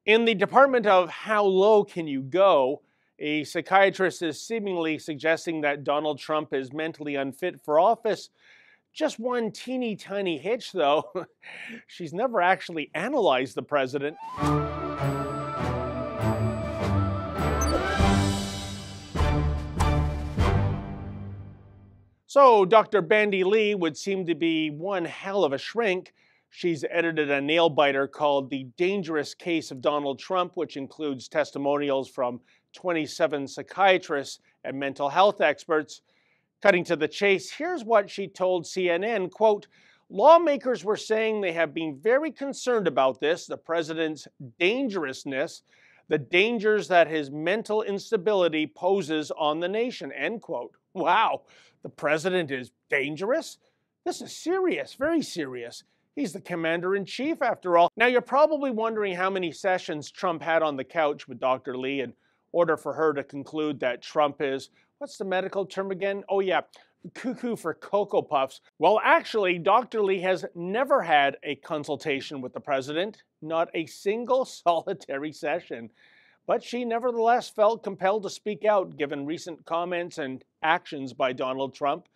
In the department of how low can you go, a psychiatrist is seemingly suggesting that Donald Trump is mentally unfit for office. Just one teeny tiny hitch, though. She's never actually analyzed the president. So, Dr. Bandy Lee would seem to be one hell of a shrink. She's edited a nail biter called The Dangerous Case of Donald Trump, which includes testimonials from 27 psychiatrists and mental health experts. Cutting to the chase, here's what she told CNN, quote, "Lawmakers were saying they have been very concerned about this, the president's dangerousness, the dangers that his mental instability poses on the nation," end quote. Wow, the president is dangerous? This is serious, very serious. He's the commander-in-chief, after all. Now, you're probably wondering how many sessions Trump had on the couch with Dr. Lee in order for her to conclude that Trump is, what's the medical term again? Oh yeah, cuckoo for Cocoa Puffs. Well, actually, Dr. Lee has never had a consultation with the president, not a single solitary session. But she nevertheless felt compelled to speak out given recent comments and actions by Donald Trump.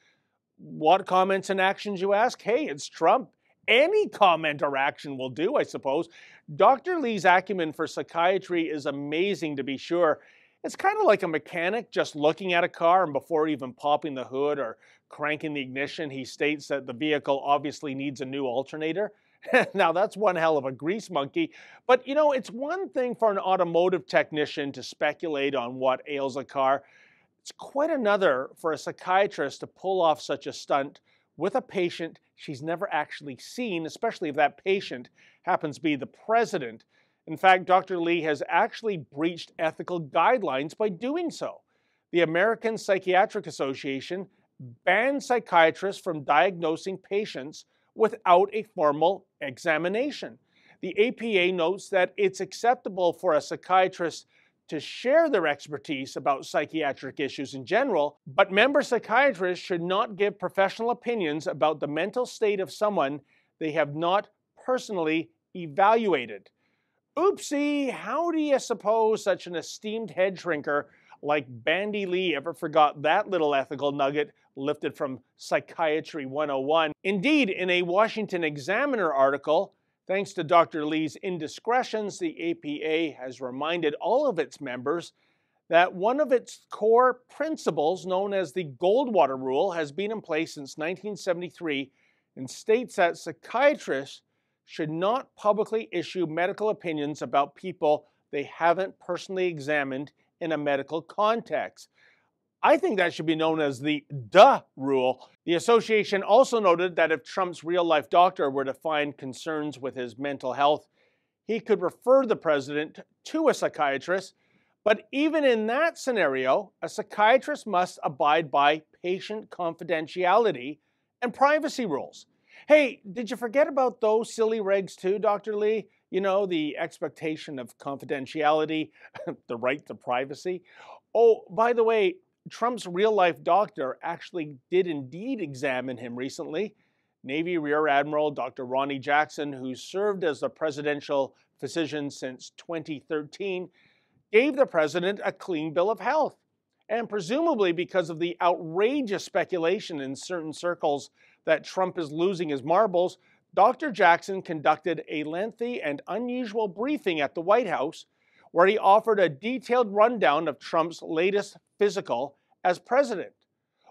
What comments and actions, you ask? Hey, it's Trump. Any comment or action will do, I suppose. Dr. Lee's acumen for psychiatry is amazing, to be sure. It's kind of like a mechanic just looking at a car, and before even popping the hood or cranking the ignition, he states that the vehicle obviously needs a new alternator. Now, that's one hell of a grease monkey. But, you know, it's one thing for an automotive technician to speculate on what ails a car. It's quite another for a psychiatrist to pull off such a stunt with a patient she's never actually seen, especially if that patient happens to be the president. In fact, Dr. Lee has actually breached ethical guidelines by doing so. The American Psychiatric Association banned psychiatrists from diagnosing patients without a formal examination. The APA notes that it's acceptable for a psychiatrist to share their expertise about psychiatric issues in general, but member psychiatrists should not give professional opinions about the mental state of someone they have not personally evaluated. Oopsie, how do you suppose such an esteemed head shrinker like Bandy Lee ever forgot that little ethical nugget lifted from Psychiatry 101? Indeed, in a Washington Examiner article, thanks to Dr. Lee's indiscretions, the APA has reminded all of its members that one of its core principles, known as the Goldwater Rule, has been in place since 1973 and states that psychiatrists should not publicly issue medical opinions about people they haven't personally examined in a medical context. I think that should be known as the duh rule. The association also noted that if Trump's real-life doctor were to find concerns with his mental health, he could refer the president to a psychiatrist. But even in that scenario, a psychiatrist must abide by patient confidentiality and privacy rules. Hey, did you forget about those silly regs too, Dr. Lee? You know, the expectation of confidentiality, the right to privacy. Oh, by the way, Trump's real-life doctor actually did indeed examine him recently. Navy Rear Admiral Dr. Ronnie Jackson, who served as the presidential physician since 2013, gave the president a clean bill of health. And presumably because of the outrageous speculation in certain circles that Trump is losing his marbles, Dr. Jackson conducted a lengthy and unusual briefing at the White House where he offered a detailed rundown of Trump's latest physical as president.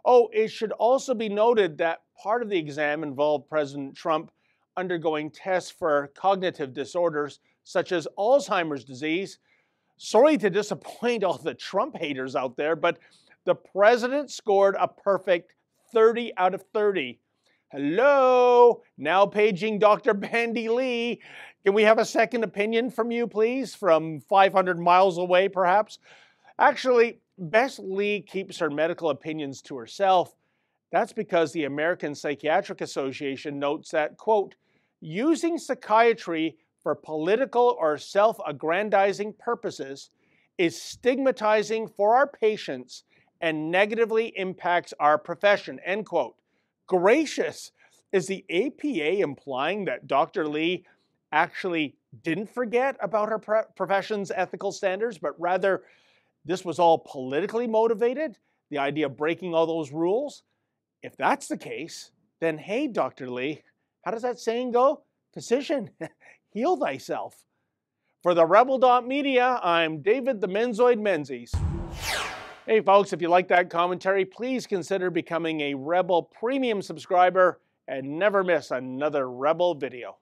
Oh, it should also be noted that part of the exam involved President Trump undergoing tests for cognitive disorders such as Alzheimer's disease. Sorry to disappoint all the Trump haters out there, but the president scored a perfect 30 out of 30. Hello, now paging Dr. Bandy Lee. Can we have a second opinion from you, please? From 500 miles away, perhaps? Actually, Bess Lee keeps her medical opinions to herself. That's because the American Psychiatric Association notes that, quote, using psychiatry for political or self-aggrandizing purposes is stigmatizing for our patients and negatively impacts our profession, end quote. Gracious, is the APA implying that Dr. Lee actually didn't forget about her profession's ethical standards, but rather this was all politically motivated, the idea of breaking all those rules? If that's the case, then hey, Dr. Lee, how does that saying go? Physician, heal thyself. For the Rebel.media, I'm David the Menzoid Menzies. Hey folks, if you like that commentary, please consider becoming a Rebel Premium subscriber and never miss another Rebel video.